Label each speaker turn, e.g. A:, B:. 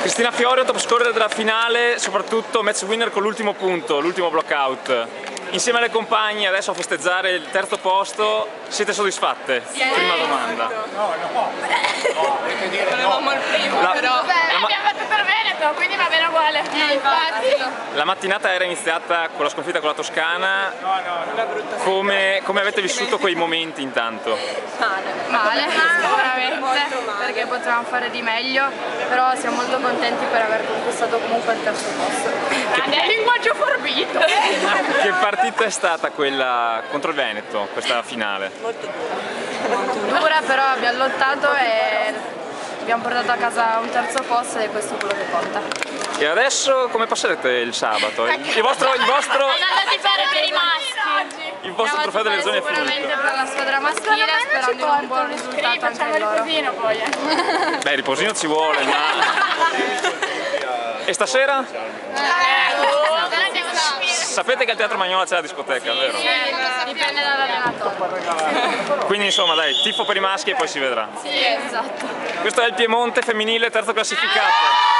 A: Cristina Fiorio, top scorer della finale, soprattutto match winner con l'ultimo punto, l'ultimo blockout. Insieme alle compagne adesso a festeggiare il terzo posto, siete soddisfatte? Prima domanda.
B: No. Volevamo il primo, però...
C: abbiamo fatto per Veneto, quindi va bene uguale. Infatti.
A: La mattinata era iniziata con la sconfitta con la Toscana. Come avete vissuto quei momenti intanto?
C: Male, sicuramente, perché potevamo fare di meglio, però siamo molto contenti per aver conquistato comunque il terzo posto. Grande linguaggio forbito!
A: Che partita è stata quella contro il Veneto, questa finale?
B: Molto dura.
C: Dura, però abbiamo lottato e abbiamo portato a casa un terzo posto e questo è quello che conta.
A: E adesso come passerete il sabato? Il vostro
C: Andate a fare per i maschi!
A: il vostro trofeo delle zone è
C: Sicuramente
A: finito.
C: per la squadra maschile, sperando in un buon risultato anche loro.
A: Beh, il riposino ci vuole, ma... E stasera? Sapete che al Teatro Magnola c'è la discoteca, vero?
C: Dipende dall'allenatore.
A: Quindi insomma dai, tifo per i maschi e poi si vedrà.
C: Sì, esatto.
A: Questo è il Piemonte femminile terzo classificato.